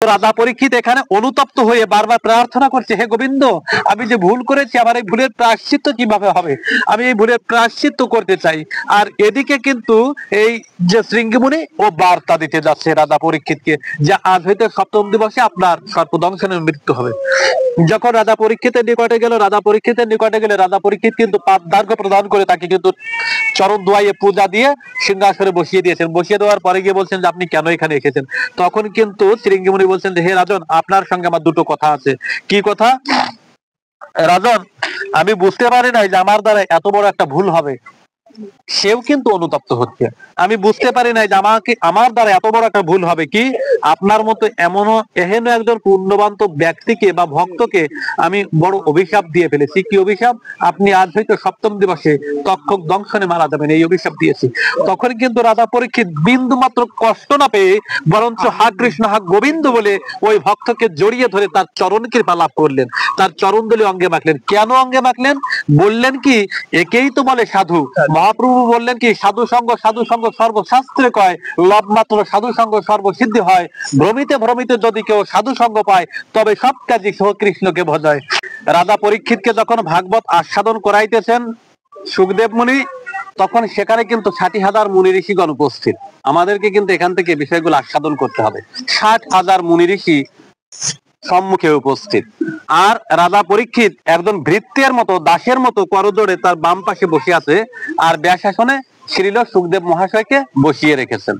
রাজা পরীক্ষিত এখানে অনুতপ্ত হয়ে বারবার প্রার্থনা করছে, হে গোবিন্দ, আমি যে ভুল করেছি, আমার এই ভুলের প্রায়শ্চিত্ত কিভাবে হবে, আমি এই ভুলের প্রায়শ্চিত্ত করতে চাই। আর এদিকে কিন্তু এই যে শৃঙ্গিমুনি ও বার্তা দিতে যাচ্ছে রাজা পরীক্ষিতকে, যে আজ হইতে সপ্তম দিবসে আপনার সর্পদংশনের মৃত্যু হবে। যখন রাজা পরীক্ষিতের নিকটে গেল, রাজা পরীক্ষিত কিন্তু পাদ্যার্ঘ্য প্রদান করে তাকে কিন্তু চরণ ধোয়াইয়ে পূজা দিয়ে সিংহাসনে বসিয়ে দিয়েছেন। বসিয়ে দেওয়ার পরে গিয়ে বলছেন যে আপনি কেন এখানে এসেছেন। তখন কিন্তু শৃঙ্গিমুনি বলছেন যে হে রাজন, আপনার সঙ্গে আমার দুটো কথা আছে। কি কথা? রাজন, আমি বুঝতে পারি নাই যে আমার দ্বারা এত বড় একটা ভুল হবে। সেও কিন্তু অনুতপ্ত হচ্ছে, আমি বুঝতে পারি নাই যে আমার দ্বারা এত বড় একটা ভুল হবে। কি? আপনার মতো এহেন একজন পুণ্যবান্ত ব্যক্তিকে বা ভক্তকে আমি বড় অভিশাপ দিয়ে ফেলেছি। কি অভিশাপ? আপনি আজ হয়তো সপ্তম দিবসে তক্ষক দংশনে মারা যাবেন, এই অভিশাপ দিয়েছি। তখন কিন্তু রাজা পরীক্ষিত বিন্দু মাত্র কষ্ট না পেয়ে বরঞ্চ হা কৃষ্ণ হা গোবিন্দ বলে ওই ভক্তকে জড়িয়ে ধরে তার চরণ কৃপা লাভ করলেন, তার চরণ ধরে অঙ্গে মাখলেন। কেন অঙ্গে মাখলেন? বললেন কি, একেই তো বলে সাধু। মহাপ্রভু বললেন কি, সাধু সঙ্গ সর্বশাস্ত্রে কয়, লব মাত্র সাধু সঙ্গ সর্বসিদ্ধি হয়। ভ্রমিতে ভ্রমিতে যদি কেউ সাধু সঙ্গ পায়, তবে সব কাজই কৃষ্ণকে ভজায়। রাজা পরীক্ষিতকে যখন ভাগবত আস্বাদন করাইতেছেন সুখদেব মুনি, তখন সেখানে কিন্তু 60,000 মুনি ঋষিগণ উপস্থিত। আমাদেরকে কিন্তু এখান থেকে বিষয়গুলো আস্বাদন করতে হবে। 60,000 মুনি ঋষি সম্মুখে উপস্থিত। আর রাজা পরীক্ষিত একজন ভৃত্যের মতো, দাসের মতো করজোড়ে তার বাম পাশে বসে আছে, আর ব্যাসাসনে শ্রীল সুখদেব মহাশয়কে বসিয়ে রেখেছেন।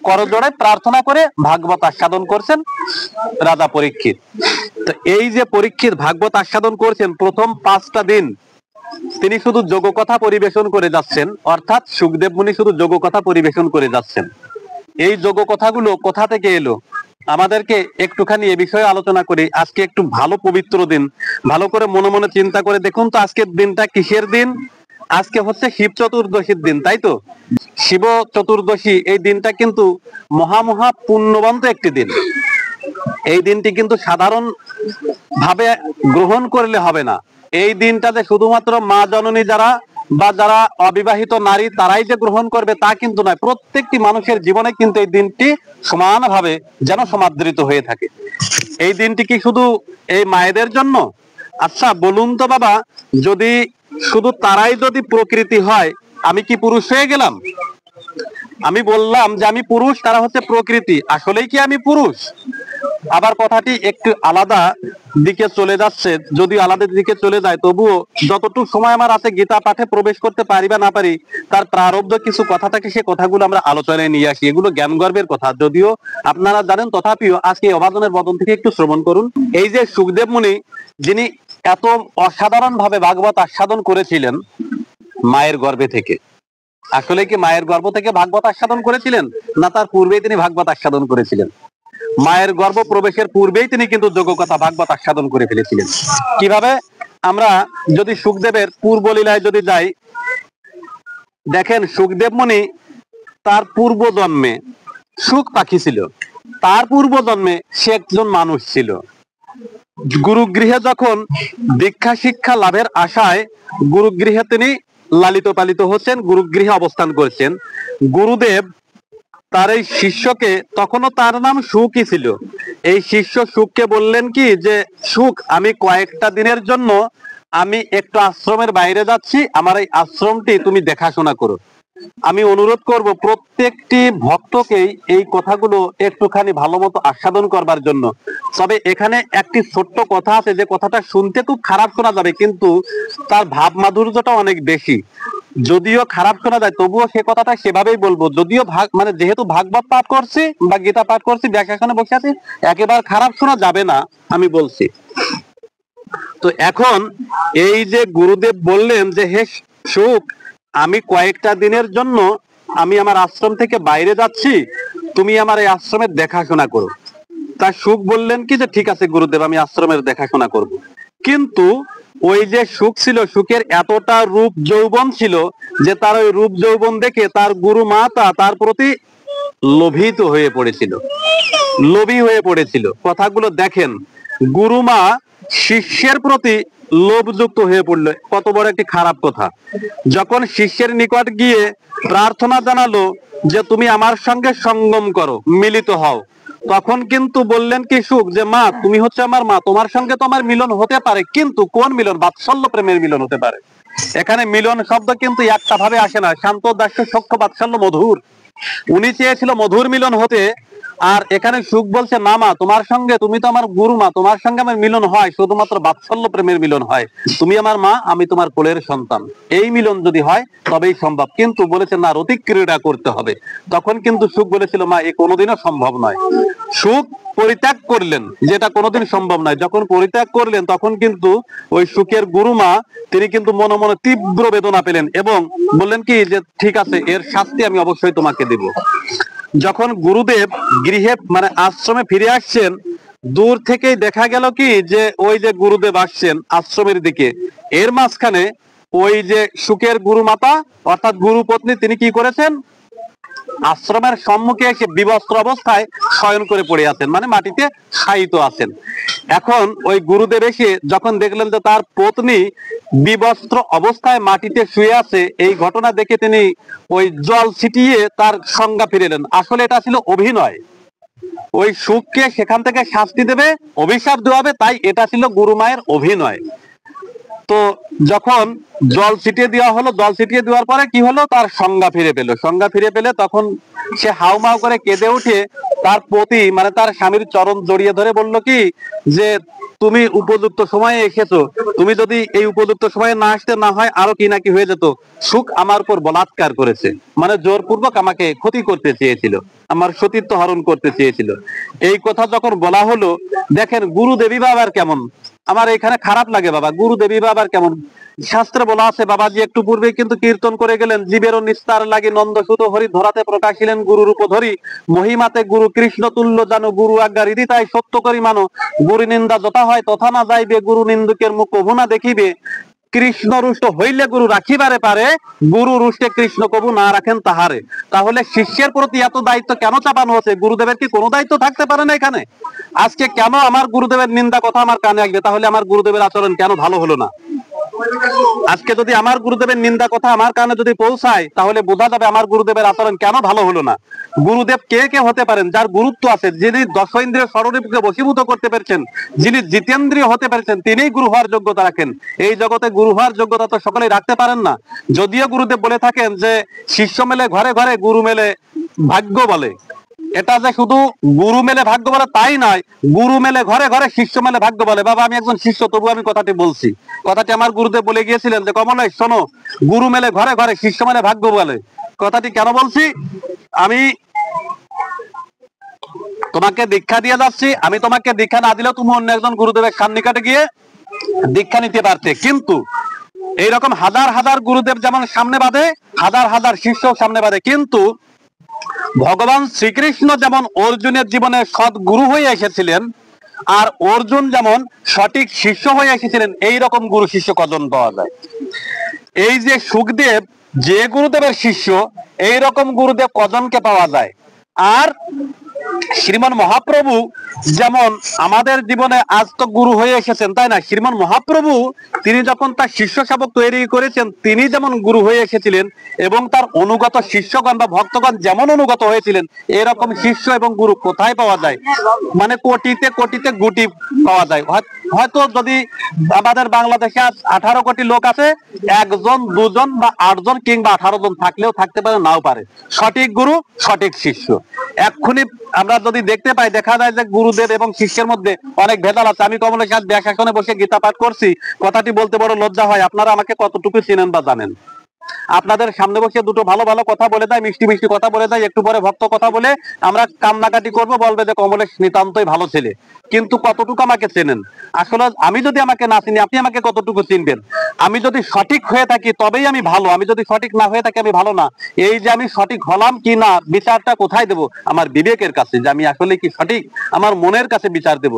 করজোড়ে প্রার্থনা করে ভাগবত আস্বাদন করছেন রাজা পরীক্ষিত। তো এই যে পরীক্ষিত ভাগবত আস্বাদন করছেন, প্রথম 5টা দিন তিনি শুধু যোগকথা পরিবেশন করে যাচ্ছেন, অর্থাৎ সুখদেব মুনি শুধু যোগকথা পরিবেশন করে যাচ্ছেন। এই যোগকথাগুলো কোথা থেকে এলো, আমাদেরকে একটুখানি এ বিষয়ে আলোচনা করি। আজকে একটু ভালো পবিত্র দিন, ভালো করে মনে মনে চিন্তা করে দেখুন তো আজকের দিনটা কিসের দিন। আজকে হচ্ছে শিব চতুর্দশীর দিন, তাই তো? শিব চতুর্দশী এই দিনটা কিন্তু মহা পুণ্যবন্ত একটি দিন। এই দিনটি কিন্তু সাধারণ ভাবে গ্রহণ করলে হবে না। এই দিনটাতে শুধুমাত্র মা জননী যারা বা যারা অবিবাহিত নারী তারাই যে গ্রহণ করবে তা কিন্তু নয়, প্রত্যেকটি মানুষের জীবনে কিন্তু এই দিনটি সমানভাবে যেন সমাদৃত হয়ে থাকে। এই দিনটি কি শুধু এই মায়েদের জন্য? আচ্ছা বলুন তো বাবা, যদি শুধু তারাই যদি প্রকৃতি হয়, আমি কি পুরুষ হয়ে গেলাম? আমি বললাম যে আমি পুরুষ, তারা হচ্ছে প্রকৃতি, আসলেই কি আমি পুরুষ? আবার কথাটি একটু আলাদা দিকে চলে যাচ্ছে, যদি আলাদা দিকে চলে যায় তবুও যতটুকু সময় আমার আছে গীতা পাঠে প্রবেশ করতে পারি বা না পারি, তার প্রারব্ধ কিছু কথা থাকে, সে কথাগুলো আমরা আলোচনায় নিয়ে আসি। এগুলো জ্ঞান গর্বের কথা, যদিও আপনারা জানেন, তথাপিও আজকে অবাদনের বদন থেকে একটু শ্রবণ করুন। এই যে সুখদেব মুনি, যিনি এত অসাধারণ ভাবে ভাগবত আস্বাদন করেছিলেন মায়ের গর্ভে থেকে, আসলে কি মায়ের গর্ভ থেকে ভাগবত আস্বাদন করেছিলেন, না তার পূর্বেই তিনি ভাগবত আস্বাদন করেছিলেন? মায়ের গর্ভ প্রবেশের পূর্বেই তিনি কিন্তু যোগকথা ভাগবত আস্বাদন করে ফেলেছিলেন। কিভাবে? আমরা যদি সুখদেবের পূর্বলীলায় যদি যাই, দেখেন সুখদেব মুনি তার পূর্ব জন্মে সুখ পাখি ছিল, তার পূর্ব জন্মে সে একজন মানুষ ছিল। গুরুগৃহে যখন দীক্ষা শিক্ষা লাভের আশায় গুরুগৃহে তিনি লালিত পালিত হচ্ছেন, গুরুগৃহে অবস্থান করছেন। গুরুদেব তার এই শিষ্যকে, তখনও তার নাম সুখই ছিল, এই শিষ্য সুখকে বললেন কি যে সুখ, আমি কয়েকটা দিনের জন্য আমি একটু আশ্রমের বাইরে যাচ্ছি, আমার এই আশ্রমটি তুমি দেখাশোনা করো। আমি অনুরোধ করব প্রত্যেকটি ভক্তকেই এই কথাগুলো একটুখানি ভালো মতো আস্বাদন করবার জন্য। তবে এখানে একটি ছোট্ট কথা আছে, যে কথাটা শুনতে খুব খারাপ শোনা যাবে, কিন্তু তার ভাব মাধুর্যটা অনেক বেশি। যদিও খারাপ শোনা যায় তবুও সে কথাটা সেভাবেই বলবো। যদিও মানে যেহেতু ভাগবত পাঠ করছি বা গীতা পাঠ করছি, ব্যাখ্যাখানে বসে আছি, একেবারে খারাপ শোনা যাবে না, আমি বলছি। তো এখন এই যে গুরুদেব বললেন যে হে সুখ, আমি কয়েকটা দিনের জন্য আমি আমার আশ্রম থেকে বাইরে যাচ্ছি, তুমি আমার এই আশ্রমের দেখাশোনা করো। তা সুখ বললেন কি যে ঠিক আছে গুরুদেব, আমি আশ্রমের দেখাশোনা করব। কিন্তু ওই যে সুখ ছিল, সুখের এতটা রূপ যৌবন ছিল যে তার ওই রূপ যৌবন দেখে তার গুরু মাতা তার প্রতি লোভিত হয়ে পড়েছিল, লোভী হয়ে পড়েছিল। কথাগুলো দেখেন, গুরুমা শিষ্যের প্রতি লোভযুক্ত হয়ে পড়লো, কত বড় একটি খারাপ কথা। যখন শিষ্যের নিকট গিয়ে প্রার্থনা জানালো যে তুমি আমার সঙ্গে সঙ্গম করো, মিলিত হও, তখন কিন্তু বললেন কি সুখ যে মা তুমি হচ্ছে আমার মা, তোমার সঙ্গে তো আমার মিলন হতে পারে, কিন্তু কোন মিলন? বাৎসল্য প্রেমের মিলন হতে পারে। এখানে মিলন শব্দ কিন্তু একটা ভাবে আসে না, শান্ত দাস্য সখ্য বাৎসল্য মধুর। উনি চেয়েছিল মধুর মিলন হতে, আর এখানে সুখ বলছে না মা তোমার সঙ্গে, তুমি তো আমার গুরু মা, তোমার সঙ্গে আমার মিলন হয় শুধুমাত্র বাৎসল্য প্রেমের মিলন হয়। তুমি আমার মা, আমি তোমার কোলের সন্তান, এই মিলন যদি হয় তবেই সম্ভব। কিন্তু বলেছে না, রতিক ক্রীড়া করতে হবে। তখন কিন্তু সুখ বলেছিল মা এ কোনোদিনও সম্ভব নয়। সুখ পরিত্যাগ করলেন, যেটা কোনোদিন সম্ভব নয়। যখন পরিত্যাগ করলেন তখন কিন্তু ওই সুখের গুরুমা তিনি কিন্তু মনে মনে তীব্র বেদনা পেলেন এবং বললেন কি যে ঠিক আছে, এর শাস্তি আমি অবশ্যই তোমাকে দেব। যখন গুরুদেব গৃহে মানে আশ্রমে ফিরে আসছেন, দূর থেকেই দেখা গেল কি যে ওই যে গুরুদেব আসছেন আশ্রমের দিকে, এর মাঝখানে ওই যে সুখের গুরু মাতা অর্থাৎ গুরু পত্নী তিনি কি করেছেন, আশ্রমের সম্মুখে এসে বিবস্ত্র অবস্থায় শয়ন করে পড়ে আছেন, মানে মাটিতে শায়িত আছেন। এখন ওই গুরুদেব এসে যখন দেখলেন যে তার পত্নী বিবস্ত্র অবস্থায় মাটিতে শুয়ে আছে, এই ঘটনা দেখে তিনি ওই জল ছিটিয়ে তার সংজ্ঞা ফিরেলেন। আসলে এটা ছিল অভিনয়, ওই সুখকে সেখান থেকে শাস্তি দেবে, অভিশাপ দেওয়া হবে, তাই এটা ছিল গুরু মায়ের অভিনয়। তো যখন জল ছিটিয়ে দেওয়া হলো, জল ছিটিয়ে দেওয়ার পরে কি হলো, তার সংজ্ঞা ফিরে পেল। সংজ্ঞা ফিরে পেলে তখন সে হাউমাউ করে কেঁদে উঠে তার পতি মানে তার স্বামীর চরণ জড়িয়ে ধরে বলল কি যে তুমি উপযুক্ত সময়ে এসেছো, তুমি যদি এই উপযুক্ত সময়ে না আসতে না হয় আরো কি নাকি হয়ে যেত। সুখ আমার উপর বলাৎকার করেছে, মানে জোরপূর্বক আমাকে ক্ষতি করতে চেয়েছিল, আমার সতীত্ব হরণ করতে চেয়েছিল। এই কথা যখন বলা হলো, দেখেন গুরুদেবী বাবার কেমন, আমার এখানে খারাপ লাগে বাবা, গুরুদেবী বাবার কেমন। শাস্ত্রে বলা আছে বাবাজি একটু পূর্বে কিন্তু কীর্তন করে গেলেন, জীবেরও নিস্তার লাগি নন্দসুত হরি ধরাতে প্রকাশিলেন গুরুর উপধরি, মহিমাতে গুরু কৃষ্ণ তুল্য জানো, গুরু আজ্ঞা হৃদি তাই সত্য করি মানো, গুরু নিন্দা যথা হয় তথা না যাইবে, গুরু নিন্দুকের মুখ কভু না দেখিবে, কৃষ্ণ রুষ্ট হইলে গুরু রাখিবারে পারে, গুরু রুষ্টে কৃষ্ণ কবু না রাখেন তাহারে। তাহলে শিষ্যের প্রতি এত দায়িত্ব কেন চাপানো হচ্ছে? গুরুদেবের কি কোনো দায়িত্ব থাকতে পারে না এখানে? আজকে কেন আমার গুরুদেবের নিন্দা কথা আমার কানে আসবে? তাহলে আমার গুরুদেবের আচরণ কেন ভালো হলো না? আজকে যদি আমার গুরুদেবের নিন্দা কথা আমার কানে যদি পৌঁছায় তাহলে বোঝা যাবে আমার গুরুদেবের আচরণ কেন ভালো হলো না। গুরুদেব কে কে হতে পারেন? যার গুরুত্ব আছে, যিনি দশ ইন্দ্রিয় ষড়রিপুকে বশীভূত করতে পেরেছেন, যিনি জিতেন্দ্রীয় হতে পেরেছেন, তিনিই গুরু হওয়ার যোগ্যতা রাখেন। এই জগতে গুরু হওয়ার যোগ্যতা তো সকলেই রাখতে পারেন না। যদিও গুরুদেব বলে থাকেন যে শিষ্য মেলে ঘরে ঘরে, গুরু মেলে ভাগ্য বলে। এটা যে শুধু গুরু মেলে ভাগ্য বলে তাই নয়, গুরু মেলে ঘরে ঘরে, শিষ্য মেলে ভাগ্য বলে। বাবা আমি একজন শিষ্য, তবু আমি কথাটি বলছি। কথাটি আমার গুরুদেব বলে গিয়েছিলেন যে কমলেশ শোনো, গুরু মেলে ঘরে ঘরে, শিষ্য মেলে ভাগ্য বলে। কথাটি কেন বলছি? আমি তোমাকে দীক্ষা দিয়ে যাচ্ছি, আমি তোমাকে দীক্ষা না দিলেও তুমি অন্য একজন গুরুদেবের সান্নিকটে গিয়ে দীক্ষা নিতে পারতে, কিন্তু এইরকম হাজার হাজার গুরুদেব যেমন সামনে বাঁধে, হাজার হাজার শিষ্য সামনে বাঁধে, কিন্তু ভগবান শ্রীকৃষ্ণ যেমন অর্জুনের জীবনে সৎ গুরু হয়ে এসেছিলেন, আর অর্জুন যেমন সঠিক শিষ্য হয়ে এসেছিলেন, এই রকম গুরু শিষ্য কজন পাওয়া যায়? এই যে সুখদেব যে গুরুদেবের শিষ্য, এই রকম গুরুদেব কজনকে পাওয়া যায়? আর শ্রীমান মহাপ্রভু যেমন আমাদের জীবনে আজ তো গুরু হয়ে এসেছেন, তাই না? শ্রীমান মহাপ্রভু তিনি যখন তার শিষ্য শাবক তৈরি করেছেন, তিনি যেমন গুরু হয়ে এসেছিলেন এবং তার অনুগত শিষ্যগণ বা ভক্তগণ যেমন অনুগত হয়েছিলেন, এরকম শিষ্য এবং গুরু কোথায় পাওয়া যায়? মানে কোটিতে কোটিতে গুটি পাওয়া যায়। হয়তো যদি আমাদের বাংলাদেশে আজ 18 কোটি লোক আছে, একজন দুজন বা 8 জন কিংবা 18 জন থাকলেও থাকতে পারে, নাও পারে। সঠিক গুরু সঠিক শিষ্য এক্ষুনি আমরা যদি দেখতে পাই, দেখা যায় যে গুরুদেব এবং শিষ্যের মধ্যে অনেক ভেদাল আছে। আমি কমলেশ সাথে ব্যাসাসনে বসে গীতা পাঠ করছি, কথাটি বলতে বড় লজ্জা হয়। আপনারা আমাকে কতটুকু চিনেন বা জানেন? আপনাদের সামনে বসে দুটো ভালো ভালো কথা বলে দেয়, মিষ্টি মিষ্টি কথা বলে দেয়, একটু পরে ভক্ত কথা বলে আমরা কান্নাকাটি করবো, বলবে যে কমলেশ নিতান্তই ভালো ছেলে। কিন্তু কতটুকু আমাকে চেনেন? আসলে আমি যদি আমাকে না চিনি, আপনি আমাকে কতটুকু চিনবেন? আমি যদি সঠিক হয়ে থাকি তবেই আমি ভালো, আমি যদি সঠিক না হয়ে থাকি আমি ভালো না। এই যে আমি সঠিক হলাম কি না, বিচারটা কোথায় দেব? আমার বিবেকের কাছে, যে আমি আসলে কি সঠিক, আমার মনের কাছে বিচার দেব।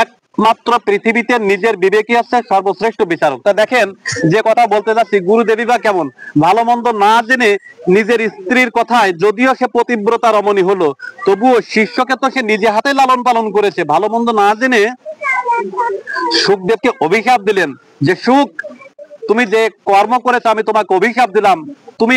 একমাত্র পৃথিবীতে নিজের বিবেকই আছে সর্বশ্রেষ্ঠ বিচারক। তা দেখেন যে কথা বলতে যাচ্ছি, গুরুদেবী বা কেমন, ভালো মন্দ না জেনে নিজের স্ত্রীর কথায়, যদিও সে পতিব্রতা রমণী হলো, তবুও শিষ্যকে তো সে নিজে হাতে লালন পালন করেছে। ভালো মন্দ না জেনে সুখদেবকে অভিশাপ দিলেন যে সুখ, তুমি যে কর্ম করেছো আমি তোমাকে অভিশাপ দিলাম, তুমি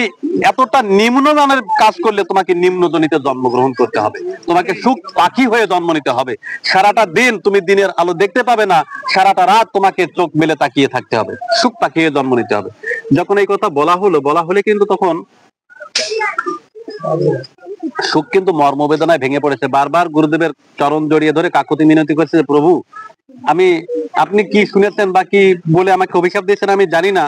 এতটা নিম্নমানের কাজ করলে তোমাকে নিম্নজনিতে জন্মগ্রহণ করতে হবে, তোমাকে সুখ পাখি হয়ে জন্ম নিতে হবে। সারাটা দিন তুমি দিনের আলো দেখতে পাবে না, সারাটা রাত তোমাকে চোখ মেলে তাকিয়ে থাকতে হবে, সুখ পাখি হয়ে জন্ম নিতে হবে। যখন এই কথা বলা হলে কিন্তু তখন সুখ কিন্তু মর্মবেদনায় ভেঙে পড়েছে। বারবার গুরুদেবের চরণ জড়িয়ে ধরে কাকুতি মিনতি করছে, প্রভু আপনি কি শুনেছেন বা কি বলে আমাকে অভিশাপ দিয়েছেন আমি জানি না,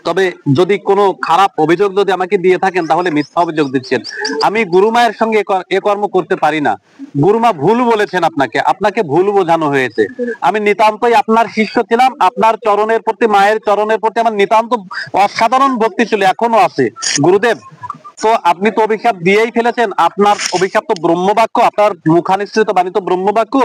তবে যদি কোনো খারাপ অভিযোগ যদি আমাকে দিয়ে থাকেন তাহলে মিথ্যা অভিযোগ দিচ্ছেন। আমি গুরুমায়ের সঙ্গে এ কর্ম করতে পারি না। গুরুমা ভুল বলেছেন, আপনাকে ভুল বোঝানো হয়েছে। আমি নিতান্তই আপনার শিষ্য ছিলাম, আপনার চরণের প্রতি, মায়ের চরণের প্রতি আমার নিতান্ত অসাধারণ ভক্তি ছিল, এখনো আছে। গুরুদেব, তো আপনি তো অভিশাপ দিয়েই ফেলেছেন, আপনার অভিশাপ তো ব্রহ্মবাক্য, আপনার মুখানিসৃত বাণী তো ব্রহ্মবাক্য,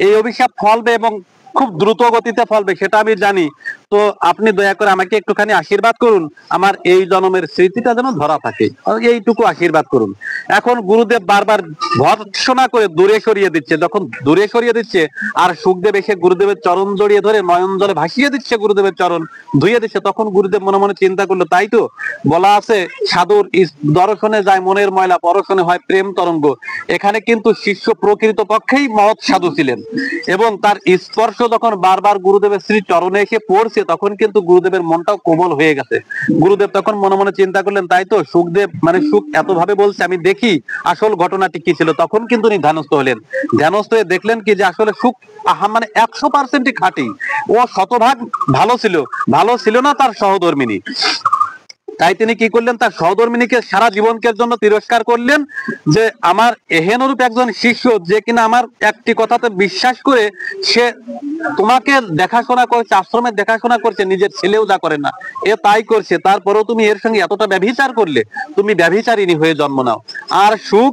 এই অভিশাপ ফলবে এবং খুব দ্রুত গতিতে ফলবে, সেটা আমি জানি। তো আপনি দয়া করে আমাকে একটুখানি আশীর্বাদ করুন, আমার এই জন্মের স্মৃতিটা যেন ধরা থাকে, এইটুকু আশীর্বাদ করুন। এখন গুরুদেব বারবার ভর্ৎসনা করে দূরে সরিয়ে দিচ্ছে। যখন দূরে সরিয়ে দিচ্ছে আর সুখদেব এসে গুরুদেবের চরণ জড়িয়ে ধরে নয়ন জলে ভাসিয়ে দিচ্ছে, গুরুদেবের চরণ ধুয়ে দিচ্ছে, তখন গুরুদেব মনে মনে চিন্তা করলো, তাই তো বলা আছে, সাধুর দর্শনে যায় মনের ময়লা, পরশনে হয় প্রেম তরঙ্গ। এখানে কিন্তু শিষ্য প্রকৃত পক্ষেই মহৎ সাধু ছিলেন, এবং তার স্পর্শ যখন বারবার গুরুদেবের শ্রী চরণে এসে পড়ছে তখন কিন্তু গুরুদেবের মনটাও কোমল হয়ে গেছে। গুরুদেব তখন মনে মনে চিন্তা করলেন, তাই তো সুখদেব সুখ এত ভাবে বলছে, আমি দেখি আসল ঘটনাটি কি ছিল। তখন কিন্তু উনি ধ্যানস্থ হলেন। ধ্যানস্থ হয়ে দেখলেন কি যে আসলে সুখ 100% খাঁটি, ও শতভাগ ভালো ছিল না তার সহধর্মিনী। তাই তিনি কি করলেন, তার সহধর্মিনীকে সারা জীবনকের জন্য তিরস্কার করলেন, যে আমার এহেনরূপ একজন শিষ্য যে কিনা আমার একটি কথাতে বিশ্বাস করে সে তোমাকে দেখাশোনা করছে, আশ্রমের দেখাশোনা করছে, নিজের ছেলেও যা করে না এ তাই করছে, তারপরেও তুমি এর সঙ্গে এতটা ব্যভিচার করলে, তুমি ব্যভিচারিণী হয়ে জন্ম নাও। আর সুখ,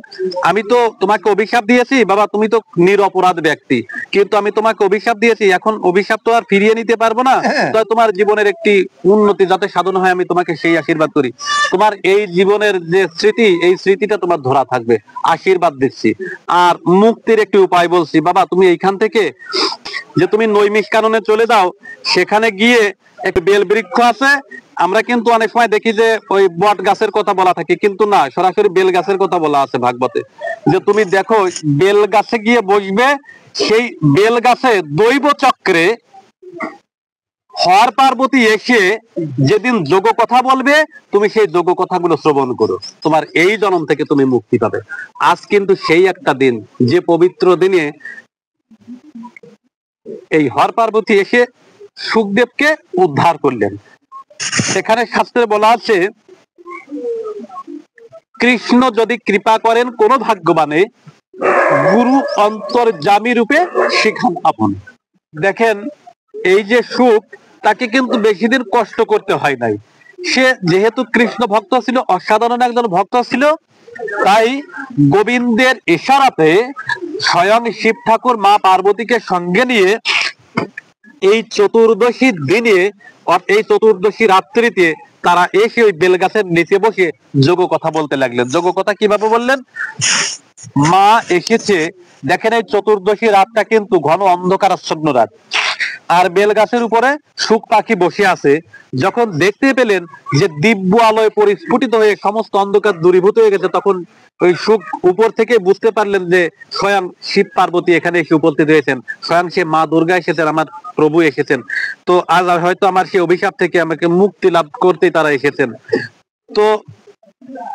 আমি তো তোমাকে অভিশাপ দিয়েছি বাবা, তুমি তো নিরপরাধ ব্যক্তি, কিন্তু আমি তোমাকে অভিশাপ দিয়েছি, এখন অভিশাপ তো আর ফিরিয়ে নিতে পারবো না, তো তোমার জীবনের একটি উন্নতি যাতে সাধন হয় আমি তোমাকে সেই আশীর্বাদ করি। তোমার এই জীবনের যে স্মৃতি, এই স্মৃতিটা তোমার ধরা থাকবে, আশীর্বাদ দিচ্ছি। আর মুক্তির একটি উপায় বলছি বাবা, তুমি এইখান থেকে যে তুমি নৈমিষ কাননে চলে যাও, সেখানে গিয়ে একটা বেল বৃক্ষ আছে, আমরা কিন্তু অনেক সময় দেখি যে ওই বট গাছের কথা বলা থাকে, কিন্তু না, সরাসরি বেল গাছের কথা বলা আছে ভাগবতে, যে তুমি দেখো বেল গাছে গিয়ে বসবে, সেই বেল গাছে দৈব চক্রে হর পার্বতী এসে যেদিন যোগ কথা বলবে, তুমি সেই যোগ কথাগুলো শ্রবণ করো, তোমার এই জন্ম থেকে তুমি মুক্তি পাবে। আজ কিন্তু সেই একটা দিন, যে পবিত্র দিনে এই হর পার্বতী এসে সুখদেবকে উদ্ধার করলেন। সেখানে শাস্ত্রে বলা আছে, কৃষ্ণ যদি কৃপা করেন কোন ভাগ্যবানে, গুরু অন্তর্যামী রূপে শিখান আপন। দেখেন, এই যে সুখ, তাকে কিন্তু বেশি দিন কষ্ট করতে হয় নাই। সে যেহেতু কৃষ্ণ ভক্ত ছিল, অসাধারণ একজন ভক্ত ছিল, তাই গোবিন্দের ইশারাতে স্বয়ং শিব ঠাকুর মা পার্বতীকে সঙ্গে নিয়ে এই চতুর্দশী দিনে, এই চতুর্দশী রাত্রিতে তারা এসে ওই বেলগাছের নিচে বসে যোগ কথা বলতে লাগলেন। যোগ কথা কিভাবে বললেন, মা এসেছে, দেখেন এই চতুর্দশী রাতটা কিন্তু ঘন অন্ধকারাচ্ছন্ন রাত, আর বেল গাছের উপরে সুখ পাখি বসে আছে। যখন দেখতে পেলেন যে দিব্য আলোয় পরিস্ফুটিত হয়ে সমস্ত অন্ধকার দূরীভূত হয়ে গেছে, তখন ওই সুখ উপর থেকে বুঝতে পারলেন যে স্বয়ং শিব পার্বতী এখানে এসে উপস্থিত হয়েছেন, স্বয়ং সে মা দুর্গা এসেছেন, আমার প্রভু এসেছেন। তো আজ হয়তো আমার সেই অভিশাপ থেকে আমাকে মুক্তি লাভ করতেই তারা এসেছেন। তো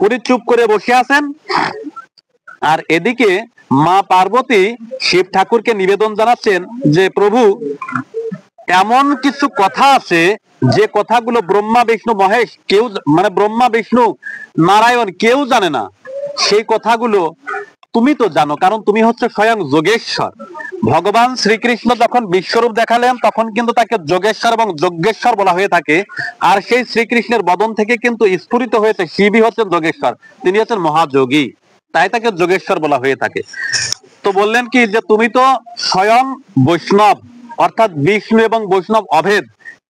উনি চুপ করে বসে আছেন, আর এদিকে মা পার্বতী শিব ঠাকুরকে নিবেদন জানাচ্ছেন যে প্রভু, এমন কিছু কথা আছে যে কথাগুলো ব্রহ্মা বিষ্ণু মহেশ কেউ, ব্রহ্মা বিষ্ণু নারায়ণ কেউ জানে না, সেই কথাগুলো তুমি তো জানো, কারণ তুমি হচ্ছে স্বয়ং যোগেশ্বর। ভগবান শ্রীকৃষ্ণ যখন বিশ্বরূপ দেখালেন তখন কিন্তু তাকে যোগেশ্বর এবং যজ্ঞেশ্বর বলা হয়ে থাকে, আর সেই শ্রীকৃষ্ণের বদন থেকে কিন্তু স্ফুরিত হয়েছে শিবই হচ্ছেন যোগেশ্বর, তিনি হচ্ছেন মহাযোগী, তাই তাকে যোগেশ্বর বলা হয়ে থাকে। তো বললেন কি যে তুমি তো স্বয়ং বৈষ্ণব, অর্থাৎ বিষ্ণু এবং বৈষ্ণব অভেদ,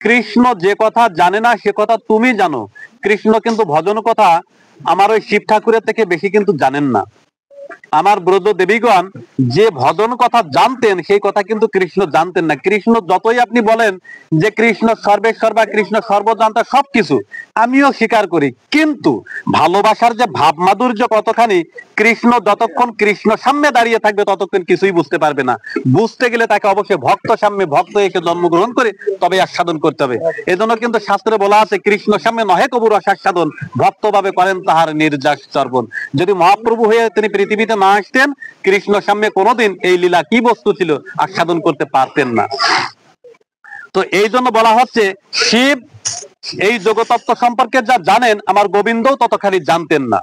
কৃষ্ণ যে কথা জানে না সে কথা তুমি জানো। কৃষ্ণ কিন্তু ভজন কথা আমার ওই শিব ঠাকুরের থেকে বেশি কিন্তু জানেন না। আমার ব্রজ দেবীগণ যে ভজন কথা জানতেন সেই কথা কিন্তু কৃষ্ণ জানতেন না। কৃষ্ণ যতই আপনি বলেন যে কৃষ্ণ সর্বেশ্বর্বা, কৃষ্ণ সর্বজান্তা, সবকিছু আমিও স্বীকার করি, কিন্তু ভালোবাসার যে ভাব মাধুর্য কতখানি, কৃষ্ণ যতক্ষণ কৃষ্ণ সামনে দাঁড়িয়ে থাকবে ততক্ষণ কিছুই বুঝতে পারবে না। বুঝতে গেলে তাকে অবশ্যই ভক্ত সামনে, ভক্ত এসে জন্মগ্রহণ করে তবে আস্বাদন করতে হবে। এজন্য কিন্তু শাস্ত্রে বলা আছে, কৃষ্ণ সামনে নহে কবু রসাস্বাদন, ভক্ত ভাবে করেন তাহার নির্যাস চর্বণ। যদি মহাপ্রভু হয়ে তিনি পৃথিবীতে না আসতেন, কৃষ্ণ সামনে কোনোদিন এই লীলা কি বস্তু ছিল আস্বাদন করতে পারতেন না। তো এই জন্য বলা হচ্ছে, শিব এই জগতত্ত্ব সম্পর্কে যা জানেন, আমার গোবিন্দও ততখানি জানতেন না।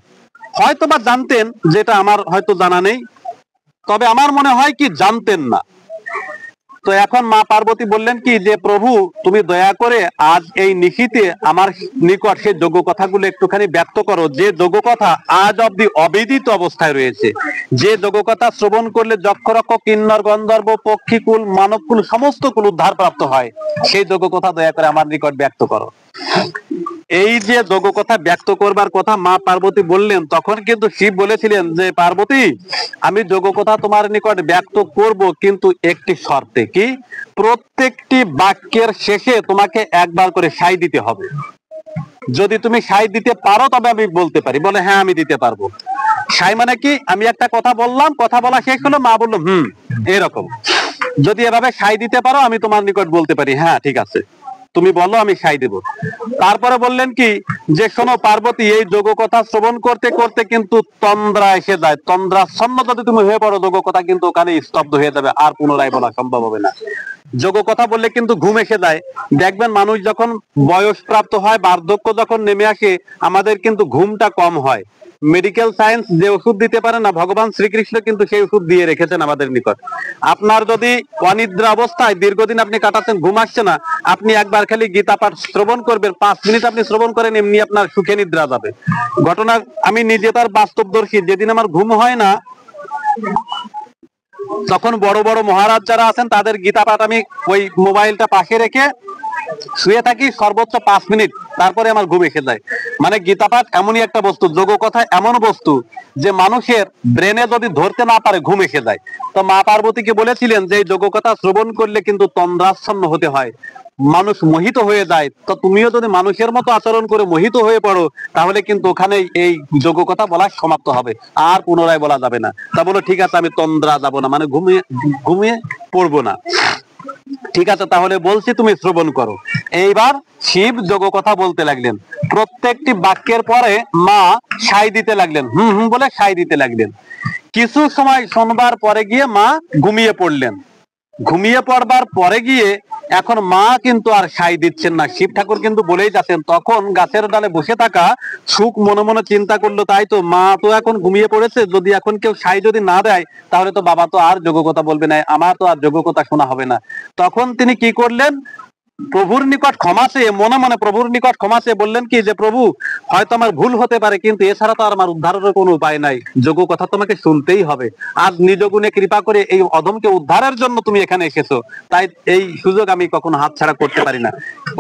হয়তো বা জানতেন, যেটা আমার হয়তো জানা নেই, তবে আমার মনে হয় কি জানতেন না। তো এখন মা পার্বতী বললেন কি, যে প্রভু তুমি দয়া করে আজ এই নিশীতে আমার নিকট সেই যোগ্য কথাগুলো একটুখানি ব্যক্ত করো, যে যোগ্য কথা আজ অব্দি অবিদিত অবস্থায় রয়েছে, যে যোগ্য কথা শ্রবণ করলে যক্ষরক্ষ, কিন্নর, গন্ধর্ব, পক্ষীকুল, মানবকুল সমস্ত কুল উদ্ধার প্রাপ্ত হয়, সেই যোগ্য কথা দয়া করে আমার নিকট ব্যক্ত করো। এই যে যোগ্য কথা ব্যক্ত করবার কথা মা পার্বতী বললেন, তখন কিন্তু শিব বলেছিলেন যে পার্বতী, আমি যোগ্য কথা তোমার নিকট ব্যক্ত করব, কিন্তু একটি শর্তে। কি? প্রত্যেকটি বাক্যের শেষে তোমাকে একবার করে সাই দিতে হবে। যদি তুমি সাই দিতে পারো তবে আমি বলতে পারি। বলে হ্যাঁ আমি দিতে পারবো। সাই মানে কি? আমি একটা কথা বললাম, কথা বলা শেষ হলো, মা বললো এরকম। যদি এভাবে সাই দিতে পারো আমি তোমার নিকট বলতে পারি, হ্যাঁ ঠিক আছে তুমি বলো, আমি সাই দেব। তারপরে বললেন কি, যে শোনো পার্বতী, এই যোগ্য কথা শ্রবণ করতে করতে কিন্তু তন্দ্রা এসে যায়, তন্দ্রাচ্ছন্ন যদি তুমি হয়ে পড়ো, যোগ্য কথা কিন্তু ওখানে স্তব্ধ হয়ে যাবে, আর পুনরায় বলা সম্ভব হবে না। যোগ্য কথা বললে কিন্তু ঘুম এসে যায়। দেখবেন মানুষ যখন বয়স প্রাপ্ত হয়, বার্ধক্য যখন নেমে আসে, আমাদের কিন্তু ঘুমটা কম হয়। মেডিকেল সায়েন্স যে ওষুধ দিতে পারে না, ভগবান শ্রীকৃষ্ণ কিন্তু সেই ওষুধ দিয়ে রেখেছেন আমাদের নিকট। আপনার যদি অনিদ্রা অবস্থায় দীর্ঘদিন আপনি কাটাচ্ছেন, ঘুম আসছে না, আপনি একবার খালি গীতা পাঠ শ্রবণ করবেন, 5 মিনিট আপনি শ্রবণ করেন, এমনি আপনার সুখে নিদ্রা যাবে। ঘটনা আমি নিজে তার বাস্তবদর্শী। যেদিন আমার ঘুম হয় না, তখন বড় বড় মহারাজ যারা আছেন তাদের গীতা পাঠ আমি ওই মোবাইলটা পাশে রেখে শুয়ে থাকি সর্বোচ্চ 5 মিনিট, তারপরে আমার ঘুম এসে যায়। মানে গীতা পাঠ এমনই একটা বস্তু, যোগ্য কথা এমন বস্তু যে মানুষের ব্রেনে যদি ধরতে না পারে ঘুম এসে যায়। তো মা পার্বতীকে বলেছিলেন যে এই যোগ্য কথা শ্রবণ করলে কিন্তু তন্দ্রাচ্ছন্ন হতে হয়, মানুষ মোহিত হয়ে যায়। তো তুমিও যদি মানুষের মতো আচরণ করে মোহিত হয়ে পড়ো, তাহলে কিন্তু ওখানে এই যোগ্য কথা বলা সমাপ্ত হবে, আর পুনরায় বলা যাবে না। তা বলো ঠিক আছে, আমি তন্দ্রা যাব না, মানে ঘুমিয়ে ঘুমিয়ে পড়বো না। ঠিক আছে তাহলে বলছি, তুমি শ্রবণ করো। এইবার শিব যোগ্য কথা বলতে লাগলেন। প্রত্যেকটি বাক্যের পরে মা সাই দিতে লাগলেন, বলে সাই দিতে লাগলেন। কিছু সময় শোনবার পরে গিয়ে মা ঘুমিয়ে পড়লেন। ঘুমিয়ে পড়বার পরে গিয়ে এখন মা কিন্তু আর সাই দিচ্ছেন না। শিব ঠাকুর কিন্তু বলেই যাচ্ছেন, তখন গাছের ডালে বসে থাকা সুখ মনে মনে চিন্তা করলো, তাই তো মা তো এখন ঘুমিয়ে পড়েছে, যদি এখন কেউ সাই যদি না দেয়, তাহলে তো বাবা তো আর যোগ্য কথা বলবে না, আমার তো আর যোগ্য কথা শোনা হবে না। তখন তিনি কি করলেন, প্রভুর নিকট ক্ষমা চেয়ে, মনে মনে প্রভুর নিকট ক্ষমা চেয়ে বললেন কি, যে প্রভু হয়তো আমার ভুল হতে পারে, কিন্তু এছাড়া তো আর আমার উদ্ধারের কোনো উপায় নাই, যোগ্য কথা তোমাকে শুনতেই হবে। আজ নিজ গুণে কৃপা করে এই অধমকে উদ্ধারের জন্য তুমি এখানে এসেছো, তাই এই সুযোগ আমি কখনো হাতছাড়া করতে পারি না।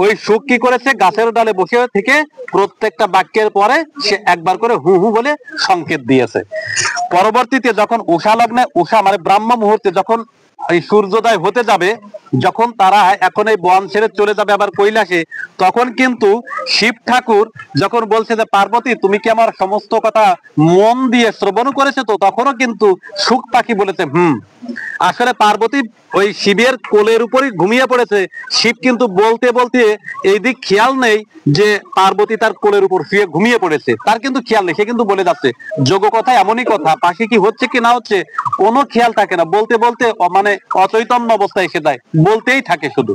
ওই সুখ কি করেছে, গাছের ডালে বসে থেকে প্রত্যেকটা বাক্যের পরে সে একবার করে হু হু বলে সংকেত দিয়েছে। পরবর্তীতে যখন উষা লগ্নে, উষা মানে ব্রাহ্ম মুহূর্তে যখন এই সূর্যোদয় হতে যাবে, যখন তারা এখন এই বন ছেড়ে চলে যাবে আবার কৈলাসে, তখন কিন্তু শিব ঠাকুর যখন বলছে যে পার্বতী তুমি কি আমার সমস্ত কথা মন দিয়ে শ্রবণ করেছো, তো তখনও কিন্তু সুখ পাখি বলেছে আসলে পার্বতী ওই শিবের কোলের উপরই ঘুমিয়ে পড়েছে। শিব কিন্তু বলতে বলতে এই দিক খেয়াল নেই যে পার্বতী তার কোলের উপর শুয়ে ঘুমিয়ে পড়েছে, তার কিন্তু খেয়াল নেই, সে কিন্তু বলে যাচ্ছে। যোগ্য কথা এমনই কথা, পাশে কি হচ্ছে কি না হচ্ছে কোনো খেয়াল থাকে না, বলতে বলতে মানে অচৈতন্য অবস্থায় এসে যায়, বলতেই থাকে শুধু।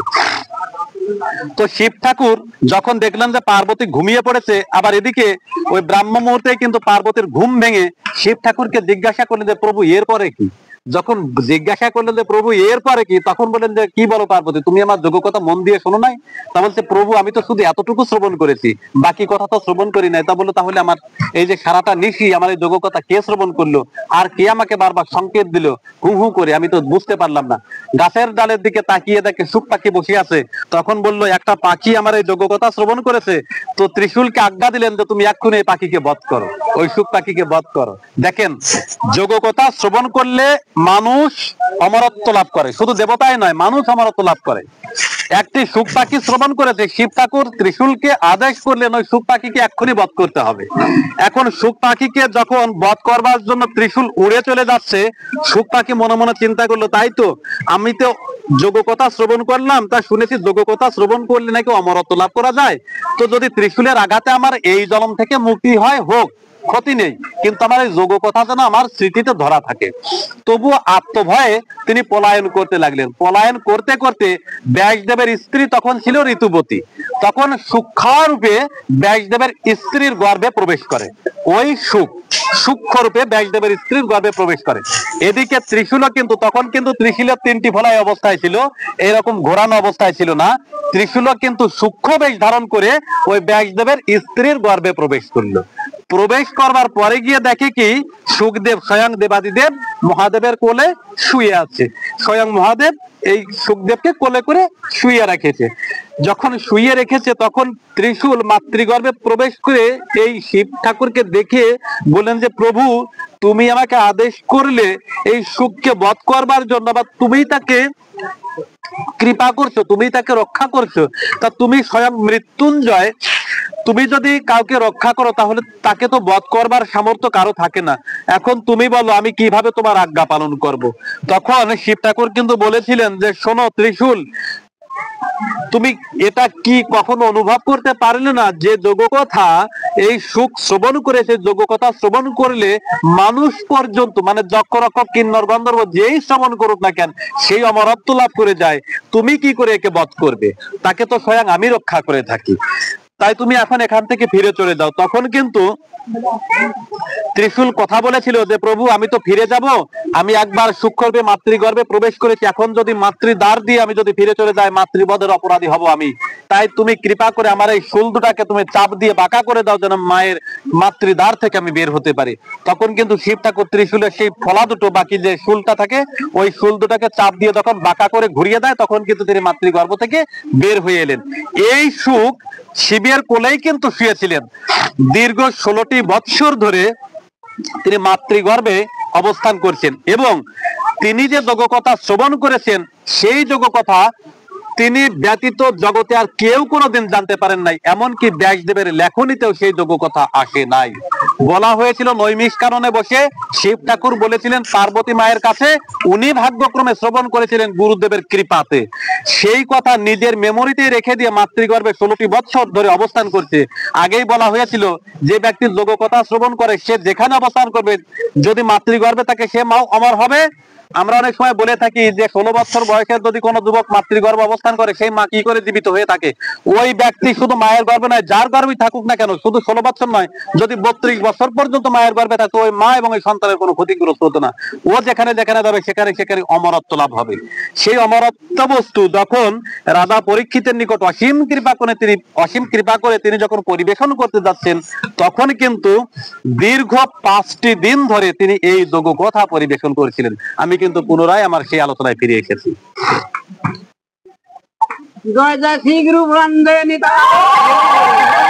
তো শিব ঠাকুর যখন দেখলেন যে পার্বতী ঘুমিয়ে পড়েছে, আবার এদিকে ওই ব্রাহ্ম মুহূর্তে কিন্তু পার্বতীর ঘুম ভেঙে শিব ঠাকুরকে জিজ্ঞাসা করলেন যে প্রভু এরপরে কি, যখন জিজ্ঞাসা করলেন যে প্রভু এরপরে কি, তখন বললেন যে কি বলো পার্বতী, তুমি আমার যোগ্য কথা মন দিয়ে শোনো নাই? তা বলছে প্রভু আমি তো শুধু এতটুকু শ্রবণ করেছি, বাকি কথা তো শ্রবণ করি নাই। তা বললো তাহলে আমার এই যে সারাটা নিশি আমার এই যোগ্য কথা কে শ্রবণ করলো, আর কে আমাকে বারবার সংকেত দিল হু হু করে, আমি তো বুঝতে পারলাম না। গাছের ডালের দিকে তাকিয়ে দেখে শুক পাখি বসে আছে, তখন বললো একটা পাখি আমার এই যোগ্য কথা শ্রবণ করেছে, তো ত্রিশূলকে আজ্ঞা দিলেন যে তুমি এক্ষুনি এই পাখিকে বধ করো, ওই শুক পাখিকে বধ করো। দেখেন, যোগ্য কথা শ্রবণ করলে মানুষ অমরত্ব লাভ করে, শুধু দেবতাই নয় মানুষ অমরত্ব লাভ করে। একটি শুক পাখি শ্রবণ করেছে, শিব ঠাকুর ত্রিশূলকে আদেশ করলেন ওই শুক পাখিকে এক্ষুনি বধ করতে হবে। এখন শুক পাখিকে যখন বধ করবার জন্য ত্রিশূল উড়ে চলে যাচ্ছে, শুক পাখি মনে মনে চিন্তা করলো তাই তো, আমি তো যোগ্য কথা শ্রবণ করলাম, তা শুনেছি যোগ্য কথা শ্রবণ করলে নাকি অমরত্ব লাভ করা যায়, তো যদি ত্রিশূলের আঘাতে আমার এই জন্ম থেকে মুক্তি হয় হোক, ক্ষতি নেই, কিন্তু আমার এই যোগ্য কথা যেন আমার স্মৃতিতে ধরা থাকে। তবু আত্মভয়ে তিনি পলায়ন করতে লাগলেন। পলায়ন করতে করতে ব্যাসদেবের স্ত্রী তখন ছিল ঋতুবতী, তখন সূক্ষ্মরূপে ব্যাসদেবের স্ত্রীর গর্ভে প্রবেশ করে। ওই সূক্ষ্ম রূপে ব্যাসদেবের স্ত্রীর গর্ভে প্রবেশ করে। এদিকে ত্রিশূলও কিন্তু তখন কিন্তু ত্রিশূলের তিনটি ফলাই অবস্থায় ছিল, এরকম ঘোরানো অবস্থায় ছিল না। ত্রিশূলও কিন্তু সূক্ষ্ম বেশ ধারণ করে ওই ব্যাসদেবের স্ত্রীর গর্ভে প্রবেশ করলো। প্রবেশ করবার পরে গিয়ে দেখে কি সুখদেব স্বয়ং দেবাদিদেব মহাদেবের কোলে শুয়ে আছে। স্বয়ং মহাদেব এই সুখদেবকে কোলে করে শুয়ে রেখেছে। যখন শুয়ে রেখেছে তখন ত্রিশূল মাতৃগর্ভে প্রবেশ করে এই শিব ঠাকুরকে দেখে বললেন যে প্রভু তুমি আমাকে আদেশ করলে এই সুখকে বধ করবার জন্য, বা তুমি তাকে কৃপা করছো, তুমি তাকে রক্ষা করছো, তা তুমি স্বয়ং মৃত্যুঞ্জয়, তুমি যদি কাউকে রক্ষা করো তাহলে তাকে তো বধ করবার সামর্থ্য কারো থাকে না। এখন তুমি বলো আমি কিভাবে তোমার আজ্ঞা পালন করব। তখন শিব ঠাকুর কিন্তু বলেছিলেন যে শোনো ত্রিশূল, তুমি এটা কি কখনো অনুভব করতে পারলে না যে যোগ্য কথা এই সুখ শ্রবণ করেছে, যোগ্য কথা শ্রবণ করলে মানুষ পর্যন্ত মানে যক্ষ রক্ষক কিন্নর গন্ধর্ব যেই শ্রবণ করুক না কেন সেই অমরত্ব লাভ করে যায়, তুমি কি করে একে বধ করবে, তাকে তো স্বয়ং আমি রক্ষা করে থাকি, তাই তুমি এখন এখান থেকে ফিরে চলে যাও। তখন কিন্তু ত্রিশূল কথা বলেছিল যে প্রভু আমি তো ফিরে যাব, আমি একবার সূক্ষ্মরূপে মাতৃগর্ভে প্রবেশ করেছি, এখন যদি মাতৃদ্বার দিয়ে আমি যদি ফিরে চলে যাই মাতৃবধের অপরাধী হব আমি, তাই তুমি কৃপা করে আমার এই শুল দুটাকে তুমি চাপ দিয়ে বাঁকা করে দাও যেন মায়ের মাতৃদ্বার থেকে আমি বের হতে পারি। তখন কিন্তু শিব ঠাকুর ত্রিশূলের সেই ফলা দুটো বাকি যে শুলটা থাকে ওই শুল দুটাকে চাপ দিয়ে যখন বাঁকা করে ঘুরিয়ে দেয় তখন কিন্তু তিনি মাতৃগর্ভ থেকে বের হয়ে এলেন। এই সুখ শিবের কোলেই কিন্তু শুয়েছিলেন। দীর্ঘ 16টি বৎসর ধরে তিনি মাতৃগর্ভে অবস্থান করছেন এবং তিনি যে যোগ্য কথা শ্রবণ করেছেন সেই যোগ্য কথা তিনি ব্যতীত জগতে আর কেউ কোনোদিন জানতে পারেন নাই, এমনকি ব্যাসদেবের লেখনীতেও সেই যোগ্য কথা আসে নাই। বলা হয়েছিল নৈমিষকাননে বসে শিব ঠাকুর বলেছিলেন পার্বতী মায়ের কাছে, উনি ভাগ্যক্রমে শ্রবণ করেছিলেন গুরুদেবের কৃপাতে, সেই কথা নিজের মেমোরিতে রেখে দিয়ে মাতৃগর্ভে 16টি বৎসর ধরে অবস্থান করছে। আগেই বলা হয়েছিল যে ব্যক্তির যোগ্য কথা শ্রবণ করে সে যেখানে অবস্থান করবে যদি মাতৃগর্ভে থাকে সে মাও অমর হবে। আমরা অনেক সময় বলে থাকি যে 16 বছর বয়সের যদি কোনো যুবক মাতৃগর্ভে অবস্থান করে সেই মা কি করে জীবিত হয়ে থাকে, ওই ব্যক্তি শুধু মায়ের গর্ভে নয় যার গর্ভে থাকুক না কেন, শুধু 16 বছর নয় যদি 32 বছর পর্যন্ত মায়ের গর্ভে থাকতো ওই মা এবং ওই সন্তানের কোনো ক্ষতিগ্রস্ত হতো না, ও যেখানে যেখানে যাবে সেখানে সেখানে অমরত্ব লাভ হবে। সেই অমরত্ব বস্তু যখন রাজা পরীক্ষিতের নিকট অসীম কৃপা করে তিনি যখন পরিবেশন করতে যাচ্ছেন তখন কিন্তু দীর্ঘ 5টি দিন ধরে তিনি এই যোগ্য কথা পরিবেশন করেছিলেন। আমি কিন্তু পুনরায় আমার সেই আলোচনায় ফিরে এসেছি। জয় জয় শ্রী গুরু বন্দে নিতাই।